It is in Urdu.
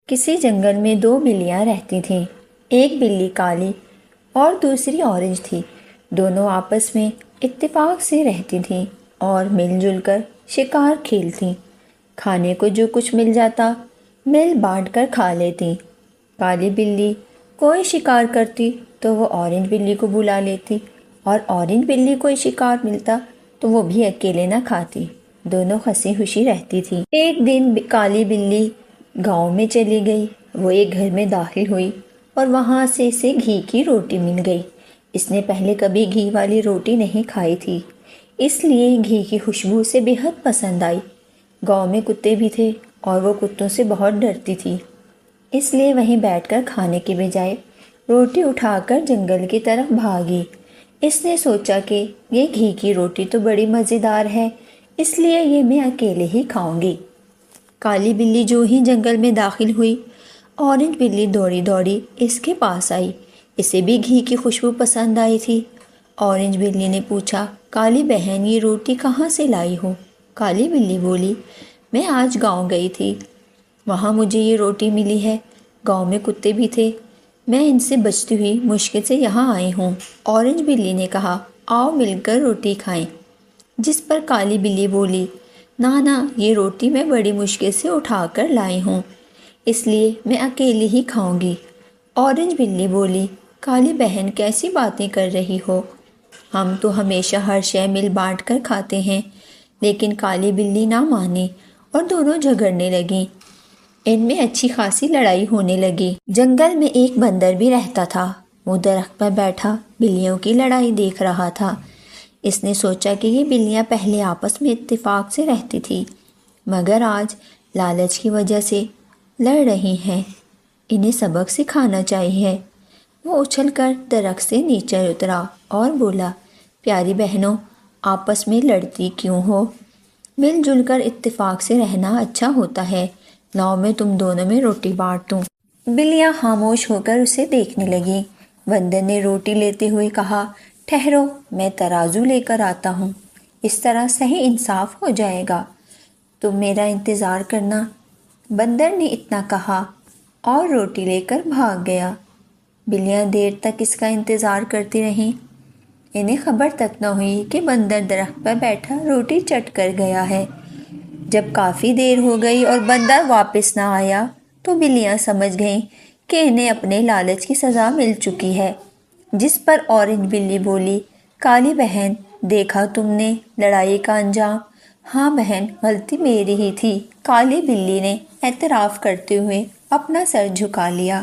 کسی جنگل میں دو بلیاں رہتی تھیں۔ ایک بلی کالی اور دوسری اورنج تھی۔ دونوں آپس میں اتفاق سے رہتی تھیں اور مل جل کر شکار کھیلتیں۔ کھانے کو جو کچھ مل جاتا مل بانٹ کر کھا لیتیں۔ کالی بلی کوئی شکار کرتی تو وہ اورنج بلی کو بلا لیتی، اور اورنج بلی کوئی شکار ملتا تو وہ بھی اکیلے نہ کھاتی۔ دونوں ہنسی خوشی رہتی تھی۔ ایک دن کالی بلی گاؤں میں چلی گئی۔ وہ ایک گھر میں داخل ہوئی اور وہاں سے اسے گھی کی روٹی مل گئی۔ اس نے پہلے کبھی گھی والی روٹی نہیں کھائی تھی، اس لیے گھی کی خوشبو اسے بے حد پسند آئی۔ گاؤں میں کتے بھی تھے اور وہ کتوں سے بہت ڈرتی تھی، اس لیے وہیں بیٹھ کر کھانے کے بجائے روٹی اٹھا کر جنگل کی طرف بھاگی۔ اس نے سوچا کہ یہ گھی کی روٹی تو بڑی مزیدار ہے، اس لیے یہ میں اکیلے ہی کھاؤں گی۔ کالی بلی جو ہی جنگل میں داخل ہوئی، اورنج بلی دوڑی دوڑی اس کے پاس آئی۔ اسے بھی گھی کی خوشبو پسند آئی تھی۔ اورنج بلی نے پوچھا، کالی بہن یہ روٹی کہاں سے لائی ہو؟ کالی بلی بولی، میں آج گاؤں گئی تھی، وہاں مجھے یہ روٹی ملی ہے۔ گاؤں میں کتے بھی تھے، میں ان سے بچتی ہوئی مشکل سے یہاں آئی ہوں۔ اورنج بلی نے کہا، آؤ مل کر روٹی کھائیں۔ جس پر کالی بلی بولی، نہ یہ روٹی میں بڑی مشکل سے اٹھا کر لائی ہوں، اس لیے میں اکیلی ہی کھاؤں گی۔ اورنج بلی بولی، کالی بہن کیسی باتیں کر رہی ہو، ہم تو ہمیشہ ہر شے مل بانٹ کر کھاتے ہیں۔ لیکن کالی بلی نہ مانی اور دونوں جھگڑنے لگیں۔ ان میں اچھی خاصی لڑائی ہونے لگی۔ جنگل میں ایک بندر بھی رہتا تھا۔ وہ درخت پر بیٹھا بلیوں کی لڑائی دیکھ رہا تھا۔ اس نے سوچا کہ یہ بلیاں پہلے آپس میں اتفاق سے رہتی تھی، مگر آج لالچ کی وجہ سے لڑ رہی ہیں، انہیں سبق سکھانا چاہیے۔ وہ اچھل کر درخت سے نیچے اترا اور بولا، پیاری بہنوں، آپس میں لڑتی کیوں ہو؟ مل جل کر اتفاق سے رہنا اچھا ہوتا ہے، لاؤ میں تم دونوں میں روٹی بانٹ دوں۔ بلیاں خاموش ہو کر اسے دیکھنے لگیں۔ بندر نے روٹی لیتے ہوئے کہا، ٹھہرو، میں ترازو لے کر آتا ہوں، اس طرح صحیح انصاف ہو جائے گا، تم میرا انتظار کرنا۔ بندر نے اتنا کہا اور روٹی لے کر بھاگ گیا۔ بلیاں دیر تک اس کا انتظار کرتی رہیں۔ انہیں خبر تک نہ ہوئی کہ بندر درخت پر بیٹھا روٹی چٹ کر گیا ہے۔ جب کافی دیر ہو گئی اور بندر واپس نہ آیا تو بلیاں سمجھ گئیں کہ انہیں اپنے لالچ کی سزا مل چکی ہے۔ جس پر اورنج بلی بولی، کالی بہن دیکھا تم نے لڑائی کا انجام؟ ہاں بہن، غلطی میری ہی تھی، کالی بلی نے اعتراف کرتے ہوئے اپنا سر جھکا لیا۔